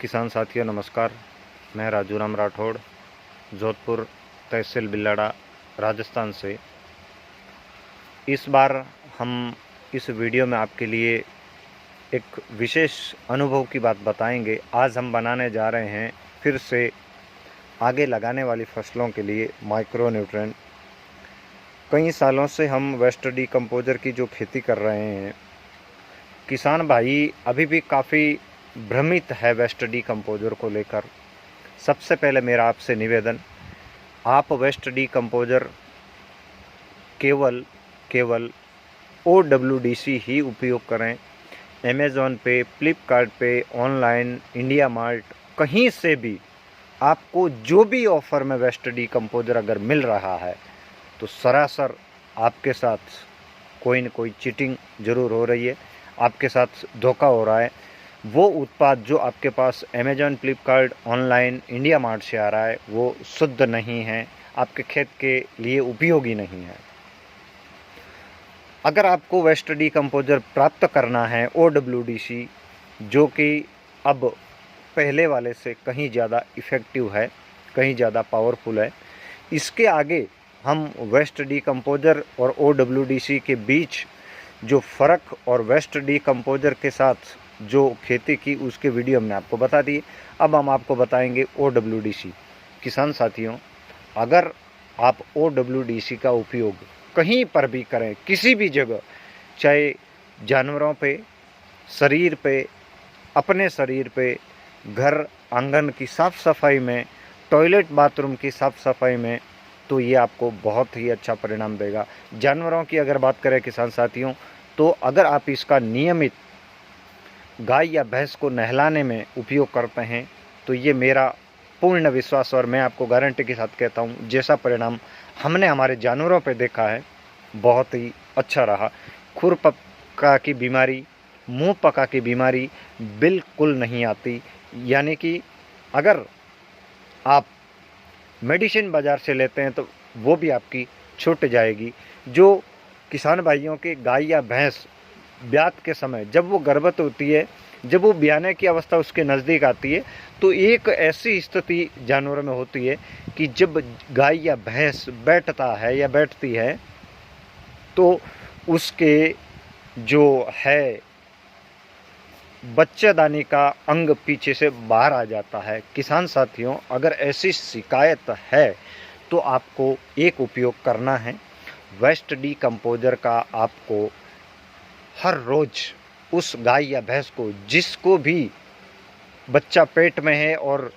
किसान साथियों नमस्कार। मैं राजू राम राठौड़, जोधपुर तहसील बिल्लाड़ा, राजस्थान से। इस बार हम इस वीडियो में आपके लिए एक विशेष अनुभव की बात बताएंगे। आज हम बनाने जा रहे हैं फिर से आगे लगाने वाली फसलों के लिए माइक्रो न्यूट्रिएंट। कई सालों से हम वेस्ट डीकम्पोजर की जो खेती कर रहे हैं, किसान भाई अभी भी काफ़ी भ्रमित है वेस्ट डीकम्पोजर को लेकर। सबसे पहले मेरा आपसे निवेदन, आप वेस्ट डीकम्पोजर केवल OWDC ही उपयोग करें। अमेज़ॉन पे, फ्लिपकार्ट पे, ऑनलाइन, इंडिया मार्ट, कहीं से भी आपको जो भी ऑफ़र में वेस्ट डीकम्पोजर अगर मिल रहा है तो सरासर आपके साथ कोई न कोई चीटिंग ज़रूर हो रही है, आपके साथ धोखा हो रहा है। वो उत्पाद जो आपके पास Amazon, Flipkart, online, IndiaMART से आ रहा है वो शुद्ध नहीं है, आपके खेत के लिए उपयोगी नहीं है। अगर आपको वेस्ट डीकम्पोजर प्राप्त करना है OWDC, जो कि अब पहले वाले से कहीं ज़्यादा इफ़ेक्टिव है, कहीं ज़्यादा पावरफुल है, इसके आगे हम वेस्ट डीकम्पोजर और OWDC के बीच जो फ़र्क और वेस्ट डीकम्पोजर के साथ जो खेती की उसके वीडियो हमने आपको बता दिए। अब हम आपको बताएंगे OWDC। किसान साथियों, अगर आप OWDC का उपयोग कहीं पर भी करें, किसी भी जगह, चाहे जानवरों पे, शरीर पे, अपने शरीर पे, घर आंगन की साफ़ सफाई में, टॉयलेट बाथरूम की साफ़ सफाई में, तो ये आपको बहुत ही अच्छा परिणाम देगा। जानवरों की अगर बात करें किसान साथियों, तो अगर आप इसका नियमित गाय या भैंस को नहलाने में उपयोग करते हैं तो ये मेरा पूर्ण विश्वास और मैं आपको गारंटी के साथ कहता हूँ, जैसा परिणाम हमने हमारे जानवरों पे देखा है बहुत ही अच्छा रहा। खुर पका की बीमारी, मुंह पका की बीमारी बिल्कुल नहीं आती। यानी कि अगर आप मेडिसिन बाज़ार से लेते हैं तो वो भी आपकी छूट जाएगी। जो किसान भाइयों के गाय या भैंस ब्यात के समय जब वो गर्भवती होती है, जब वो ब्याने की अवस्था उसके नज़दीक आती है, तो एक ऐसी स्थिति जानवरों में होती है कि जब गाय या भैंस बैठता है या बैठती है तो उसके जो है बच्चेदानी का अंग पीछे से बाहर आ जाता है। किसान साथियों, अगर ऐसी शिकायत है तो आपको एक उपयोग करना है वेस्ट डीकम्पोजर का। आपको हर रोज़ उस गाय या भैंस को, जिसको भी बच्चा पेट में है और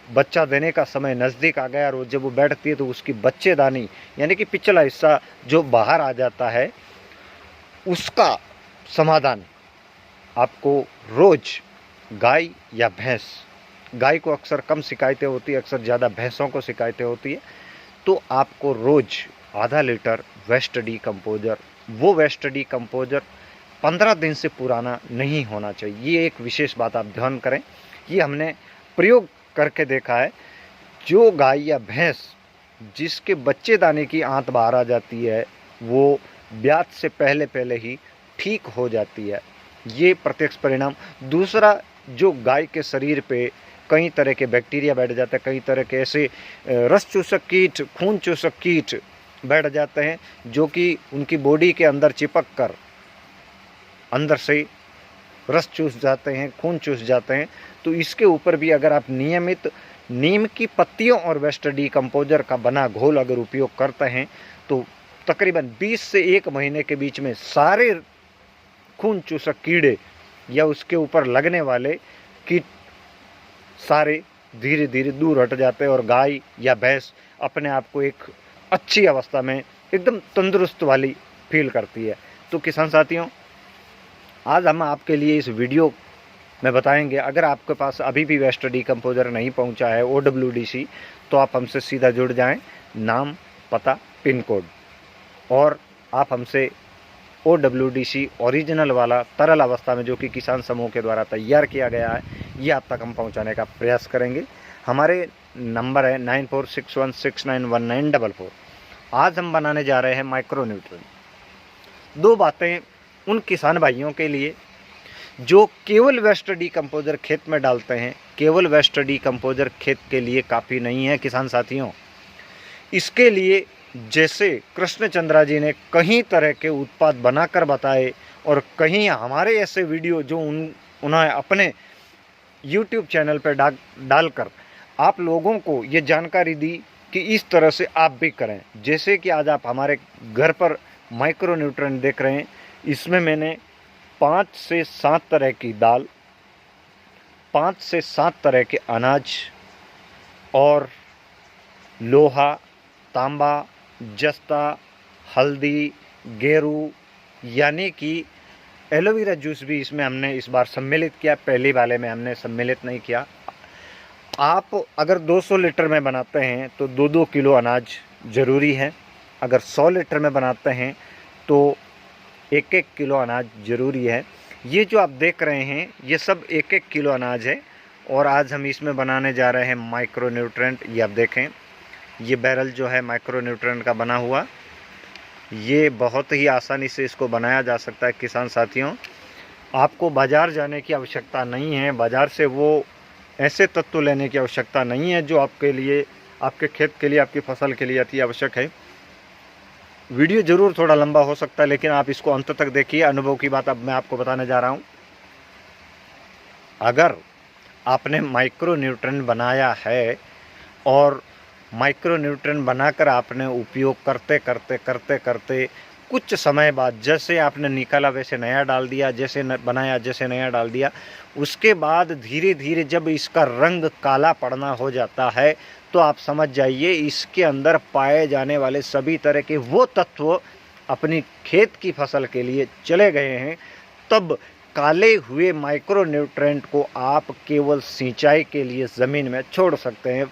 बच्चा देने का समय नज़दीक आ गया और जब वो बैठती है तो उसकी बच्चेदानी यानी कि पिछला हिस्सा जो बाहर आ जाता है, उसका समाधान आपको रोज़ गाय या भैंस, गाय को अक्सर कम शिकायतें होती है, अक्सर ज़्यादा भैंसों को शिकायतें होती है, तो आपको रोज़ आधा लीटर वेस्ट डीकम्पोजर, वो वेस्ट डीकम्पोजर 15 दिन से पुराना नहीं होना चाहिए। ये एक विशेष बात आप ध्यान करें। ये हमने प्रयोग करके देखा है। जो गाय या भैंस जिसके बच्चेदानी की आंत बाहर आ जाती है वो ब्यात से पहले ही ठीक हो जाती है। ये प्रत्यक्ष परिणाम। दूसरा, जो गाय के शरीर पे कई तरह के बैक्टीरिया बैठ जाते हैं, कई तरह के ऐसे रस चूसक कीट, खून चूसक कीट बैठ जाते हैं जो कि उनकी बॉडी के अंदर चिपक कर अंदर से रस चूस जाते हैं, खून चूस जाते हैं। तो इसके ऊपर भी अगर आप नियमित नीम की पत्तियों और वेस्ट डीकम्पोजर का बना घोल अगर उपयोग करते हैं तो तकरीबन 20 से 1 महीने के बीच में सारे खून चूसक कीड़े या उसके ऊपर लगने वाले कीट सारे धीरे धीरे दूर हट जाते हैं और गाय या भैंस अपने आप को एक अच्छी अवस्था में एकदम तंदुरुस्त वाली फील करती है। तो किसान साथियों, आज हम आपके लिए इस वीडियो में बताएंगे, अगर आपके पास अभी भी वेस्ट डीकम्पोजर नहीं पहुंचा है OWDC, तो आप हमसे सीधा जुड़ जाएं, नाम, पता, पिन कोड, और आप हमसे OWDC ओरिजिनल वाला तरल अवस्था में जो कि किसान समूह के द्वारा तैयार किया गया है, ये आप तक हम पहुंचाने का प्रयास करेंगे। हमारे नंबर है 9461691944। आज हम बनाने जा रहे हैं माइक्रो न्यूट्रिएंट। दो बातें उन किसान भाइयों के लिए जो केवल वेस्ट डीकम्पोजर खेत में डालते हैं, केवल वेस्ट डीकम्पोजर खेत के लिए काफ़ी नहीं है किसान साथियों। इसके लिए जैसे कृष्णचंद्रा जी ने कई तरह के उत्पाद बनाकर बताए और कहीं हमारे ऐसे वीडियो जो उन्होंने अपने YouTube चैनल पर डालकर आप लोगों को ये जानकारी दी कि इस तरह से आप भी करें। जैसे कि आज आप हमारे घर पर माइक्रो न्यूट्रिएंट देख रहे हैं, इसमें मैंने 5 से 7 तरह की दाल, 5 से 7 तरह के अनाज और लोहा, तांबा, जस्ता, हल्दी, गेरू यानी कि एलोवेरा जूस भी इसमें हमने इस बार सम्मिलित किया। पहले वाले में हमने सम्मिलित नहीं किया। आप अगर 200 लीटर में बनाते हैं तो 2-2 किलो अनाज ज़रूरी है। अगर 100 लीटर में बनाते हैं तो 1-1 किलो अनाज ज़रूरी है। ये जो आप देख रहे हैं ये सब 1-1 किलो अनाज है और आज हम इसमें बनाने जा रहे हैं माइक्रो न्यूट्रिएंट। ये आप देखें, ये बैरल जो है माइक्रो न्यूट्रिएंट का बना हुआ, ये बहुत ही आसानी से इसको बनाया जा सकता है किसान साथियों। आपको बाज़ार जाने की आवश्यकता नहीं है, बाज़ार से वो ऐसे तत्व लेने की आवश्यकता नहीं है जो आपके लिए, आपके खेत के लिए, आपकी फसल के लिए अति आवश्यक है। वीडियो ज़रूर थोड़ा लंबा हो सकता है लेकिन आप इसको अंत तक देखिए। अनुभव की बात अब मैं आपको बताने जा रहा हूँ। अगर आपने माइक्रो न्यूट्रिएंट बनाया है और माइक्रो न्यूट्रिएंट बनाकर आपने उपयोग करते करते कुछ समय बाद जैसे आपने निकाला वैसे नया डाल दिया, जैसे बनाया जैसे नया डाल दिया, उसके बाद धीरे धीरे जब इसका रंग काला पड़ना हो जाता है तो आप समझ जाइए इसके अंदर पाए जाने वाले सभी तरह के वो तत्व अपनी खेत की फसल के लिए चले गए हैं। तब काले हुए माइक्रो न्यूट्रिएंट को आप केवल सिंचाई के लिए ज़मीन में छोड़ सकते हैं,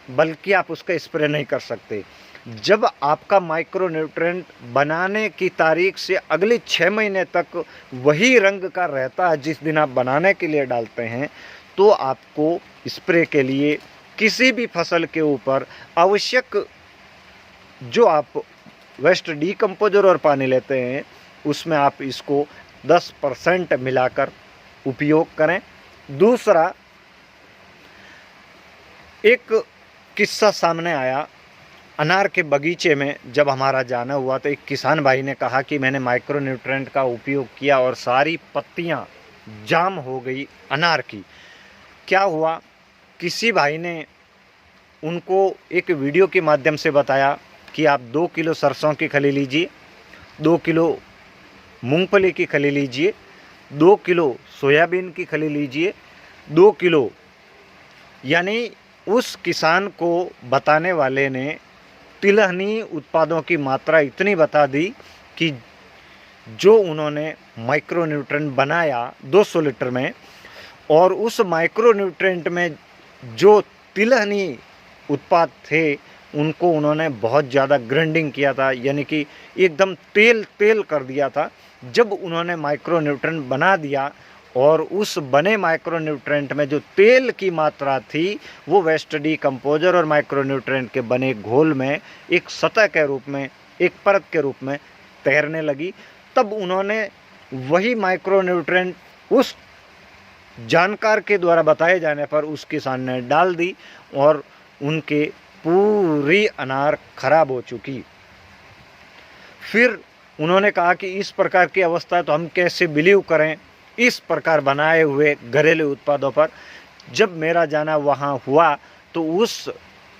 बल्कि आप उसका स्प्रे नहीं कर सकते। जब आपका माइक्रो न्यूट्रिएंट बनाने की तारीख से अगले 6 महीने तक वही रंग का रहता है जिस दिन आप बनाने के लिए डालते हैं, तो आपको स्प्रे के लिए किसी भी फसल के ऊपर आवश्यक जो आप वेस्ट डीकम्पोजर और पानी लेते हैं उसमें आप इसको 10% मिलाकर उपयोग करें। दूसरा, एक किस्सा सामने आया। अनार के बगीचे में जब हमारा जाना हुआ तो एक किसान भाई ने कहा कि मैंने माइक्रो न्यूट्रिएंट का उपयोग किया और सारी पत्तियां जाम हो गई अनार की। क्या हुआ, किसी भाई ने उनको एक वीडियो के माध्यम से बताया कि आप 2 किलो सरसों की खली लीजिए, 2 किलो मूंगफली की खली लीजिए, 2 किलो सोयाबीन की खली लीजिए, 2 किलो, यानी उस किसान को बताने वाले ने तिलहनी उत्पादों की मात्रा इतनी बता दी कि जो उन्होंने माइक्रो न्यूट्रिएंट बनाया 200 लीटर में, और उस माइक्रो न्यूट्रिएंट में जो तिलहनी उत्पाद थे उनको उन्होंने बहुत ज़्यादा ग्राइंडिंग किया था, यानी कि एकदम तेल तेल कर दिया था। जब उन्होंने माइक्रो न्यूट्रिएंट बना दिया और उस बने माइक्रो न्यूट्रिएंट में जो तेल की मात्रा थी वो वेस्ट डीकम्पोजर और माइक्रो न्यूट्रिएंट के बने घोल में एक सतह के रूप में, एक परत के रूप में तैरने लगी। तब उन्होंने वही माइक्रो न्यूट्रिएंट उस जानकार के द्वारा बताए जाने पर उस किसान ने डाल दी और उनके पूरी अनार खराब हो चुकी। फिर उन्होंने कहा कि इस प्रकार की अवस्था तो हम कैसे बिलीव करें इस प्रकार बनाए हुए घरेलू उत्पादों पर। जब मेरा जाना वहाँ हुआ तो उस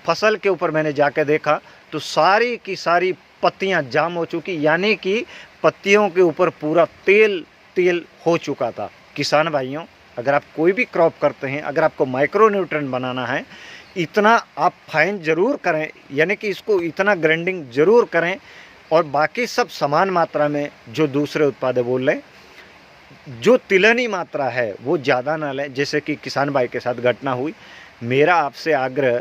फसल के ऊपर मैंने जाके देखा तो सारी की सारी पत्तियाँ जाम हो चुकी, यानी कि पत्तियों के ऊपर पूरा तेल तेल हो चुका था। किसान भाइयों, अगर आप कोई भी क्रॉप करते हैं, अगर आपको माइक्रो न्यूट्रिएंट बनाना है, इतना आप फाइन ज़रूर करें, यानी कि इसको इतना ग्राइंडिंग ज़रूर करें और बाकी सब समान मात्रा में जो दूसरे उत्पाद बोल लें, जो तिलहनी मात्रा है वो ज़्यादा ना लें, जैसे कि किसान भाई के साथ घटना हुई। मेरा आपसे आग्रह,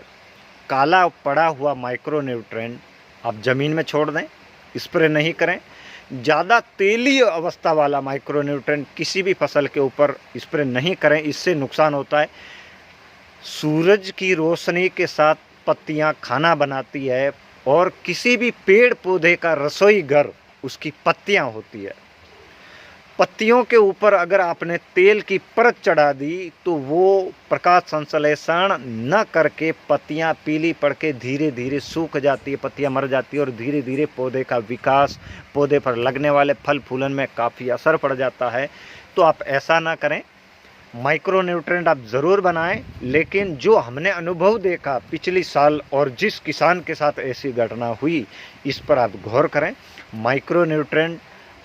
काला पड़ा हुआ माइक्रो न्यूट्रिएंट आप ज़मीन में छोड़ दें, स्प्रे नहीं करें। ज़्यादा तेलीय अवस्था वाला माइक्रो न्यूट्रिएंट किसी भी फसल के ऊपर स्प्रे नहीं करें, इससे नुकसान होता है। सूरज की रोशनी के साथ पत्तियां खाना बनाती है और किसी भी पेड़ पौधे का रसोई घर उसकी पत्तियां होती है। पत्तियों के ऊपर अगर आपने तेल की परत चढ़ा दी तो वो प्रकाश संश्लेषण न करके पत्तियां पीली पड़ के धीरे धीरे सूख जाती है, पत्तियां मर जाती है और धीरे धीरे पौधे का विकास, पौधे पर लगने वाले फल फूलन में काफ़ी असर पड़ जाता है। तो आप ऐसा ना करें, माइक्रो न्यूट्रिएंट आप ज़रूर बनाएं, लेकिन जो हमने अनुभव देखा पिछली साल और जिस किसान के साथ ऐसी घटना हुई, इस पर आप गौर करें। माइक्रो न्यूट्रिएंट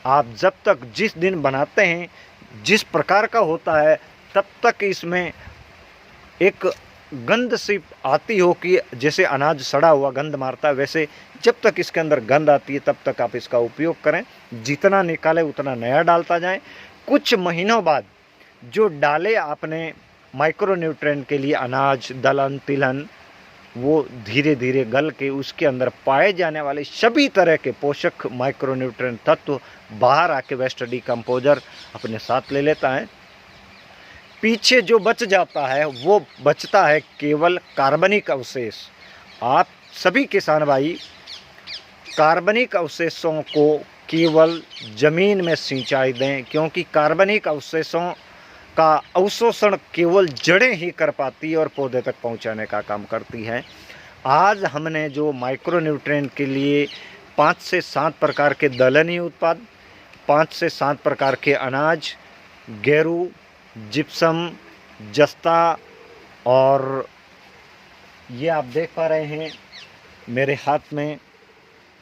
आप जब तक जिस दिन बनाते हैं जिस प्रकार का होता है तब तक इसमें एक गंध सी आती हो कि जैसे अनाज सड़ा हुआ गंध मारता है, वैसे जब तक इसके अंदर गंध आती है तब तक आप इसका उपयोग करें। जितना निकाले उतना नया डालता जाएं। कुछ महीनों बाद जो डाले आपने माइक्रो न्यूट्रिएंट के लिए अनाज, दलहन, तिलहन, वो धीरे धीरे गल के उसके अंदर पाए जाने वाले सभी तरह के पोषक माइक्रो न्यूट्रिएंट तत्व बाहर आके वेस्ट डीकम्पोजर अपने साथ ले लेता है। पीछे जो बच जाता है वो बचता है केवल कार्बनिक अवशेष। आप सभी किसान भाई कार्बनिक अवशेषों को केवल ज़मीन में सिंचाई दें, क्योंकि कार्बनिक अवशेषों का अवशोषण केवल जड़ें ही कर पाती है और पौधे तक पहुंचाने का काम करती है। आज हमने जो माइक्रो न्यूट्रिएंट के लिए 5 से 7 प्रकार के दलहनी उत्पाद, 5 से 7 प्रकार के अनाज, गेरू, जिप्सम, जस्ता, और ये आप देख पा रहे हैं मेरे हाथ में,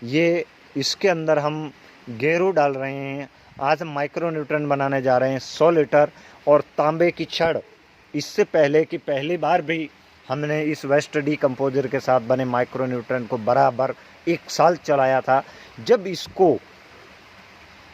ये इसके अंदर हम गेरू डाल रहे हैं। आज हम माइक्रो न्यूट्रिएंट बनाने जा रहे हैं 100 लीटर और तांबे की छड़। इससे पहले कि पहली बार भी हमने इस वेस्ट डीकम्पोजर के साथ बने माइक्रो न्यूट्रिएंट को बराबर 1 साल चलाया था। जब इसको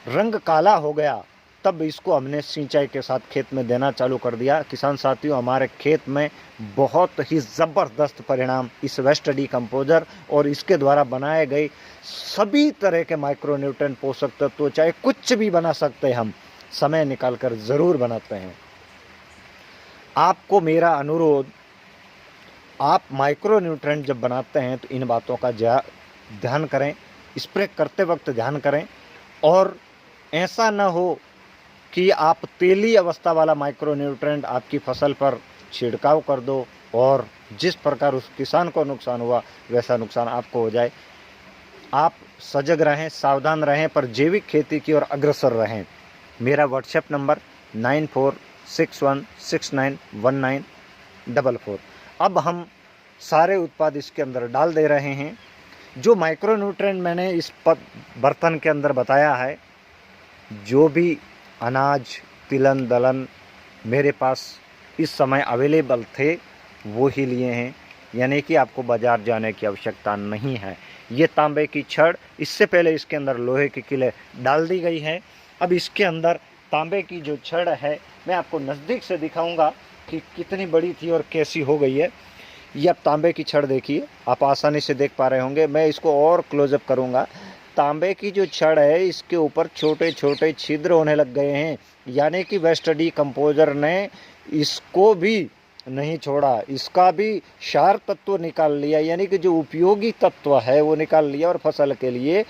रंग काला हो गया तब इसको हमने सिंचाई के साथ खेत में देना चालू कर दिया। किसान साथियों, हमारे खेत में बहुत ही ज़बरदस्त परिणाम इस वेस्ट डीकम्पोजर और इसके द्वारा बनाए गए सभी तरह के माइक्रो न्यूट्रिएंट पोषक तत्व, चाहे कुछ भी बना सकते हैं, हम समय निकाल कर ज़रूर बनाते हैं। आपको मेरा अनुरोध, आप माइक्रो न्यूट्रिएंट जब बनाते हैं तो इन बातों का ध्यान करें, स्प्रे करते वक्त ध्यान करें, और ऐसा न हो कि आप तेली अवस्था वाला माइक्रो न्यूट्रिएंट आपकी फसल पर छिड़काव कर दो और जिस प्रकार उस किसान को नुकसान हुआ वैसा नुकसान आपको हो जाए। आप सजग रहें, सावधान रहें, पर जैविक खेती की ओर अग्रसर रहें। मेरा व्हाट्सएप नंबर 9461691944। अब हम सारे उत्पाद इसके अंदर डाल दे रहे हैं। जो माइक्रो न्यूट्रिएंट मैंने इस बर्तन के अंदर बताया है, जो भी अनाज, तिलहन, दलहन मेरे पास इस समय अवेलेबल थे वो ही लिए हैं, यानी कि आपको बाज़ार जाने की आवश्यकता नहीं है। ये तांबे की छड़, इससे पहले इसके अंदर लोहे की किले डाल दी गई है। अब इसके अंदर तांबे की जो छड़ है मैं आपको नज़दीक से दिखाऊंगा कि कितनी बड़ी थी और कैसी हो गई है। ये अब तांबे की छड़ देखिए, आप आसानी से देख पा रहे होंगे। मैं इसको और क्लोजअप करूंगा। तांबे की जो छड़ है इसके ऊपर छोटे छोटे छिद्र होने लग गए हैं, यानी कि वेस्ट डीकम्पोजर ने इसको भी नहीं छोड़ा, इसका भी क्षार तत्व निकाल लिया, यानी कि जो उपयोगी तत्व है वो निकाल लिया और फसल के लिए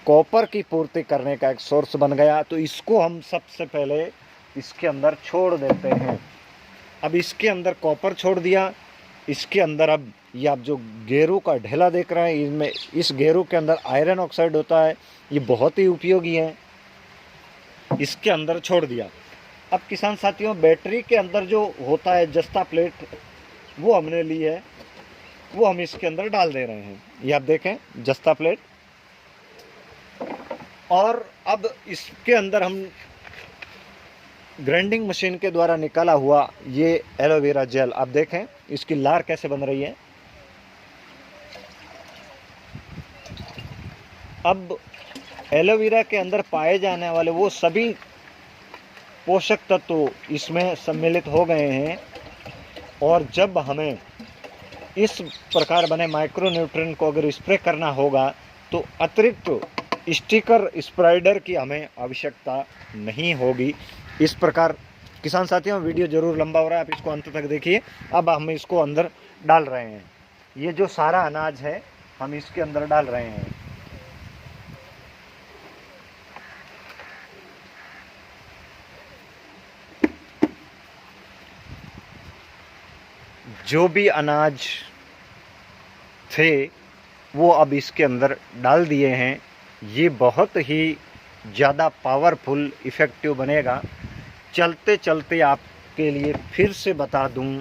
कॉपर की पूर्ति करने का एक सोर्स बन गया। तो इसको हम सबसे पहले इसके अंदर छोड़ देते हैं। अब इसके अंदर कॉपर छोड़ दिया, इसके अंदर अब ये आप जो गेरू का ढेला देख रहे हैं, इनमें इस गेरू के अंदर आयरन ऑक्साइड होता है, ये बहुत ही उपयोगी है, इसके अंदर छोड़ दिया। अब किसान साथियों, बैटरी के अंदर जो होता है जस्ता प्लेट, वो हमने ली है, वो हम इसके अंदर डाल दे रहे हैं। ये आप देखें जस्ता प्लेट, और अब इसके अंदर हम ग्राइंडिंग मशीन के द्वारा निकाला हुआ ये एलोवेरा जेल, आप देखें इसकी लार कैसे बन रही है। अब एलोवेरा के अंदर पाए जाने वाले वो सभी पोषक तत्व इसमें सम्मिलित हो गए हैं, और जब हमें इस प्रकार बने माइक्रो न्यूट्रिएंट को अगर स्प्रे करना होगा तो अतिरिक्त स्टिकर स्प्रेडर की हमें आवश्यकता नहीं होगी। इस प्रकार किसान साथियों, वीडियो जरूर लंबा हो रहा है, आप इसको अंत तक देखिए। अब हम इसको अंदर डाल रहे हैं, ये जो सारा अनाज है हम इसके अंदर डाल रहे हैं। जो भी अनाज थे वो अब इसके अंदर डाल दिए हैं। ये बहुत ही ज़्यादा पावरफुल इफ़ेक्टिव बनेगा। चलते चलते आपके लिए फिर से बता दूं,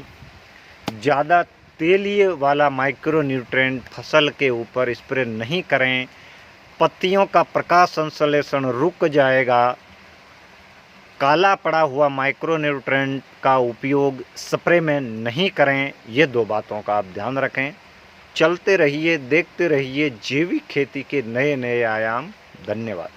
ज़्यादा तेलीय वाला माइक्रो न्यूट्रिएंट फसल के ऊपर स्प्रे नहीं करें। पत्तियों का प्रकाश संश्लेषण रुक जाएगा। काला पड़ा हुआ माइक्रो न्यूट्रिएंट का उपयोग स्प्रे में नहीं करें। ये 2 बातों का आप ध्यान रखें। चलते रहिए, देखते रहिए जैविक खेती के नए नए आयाम। धन्यवाद।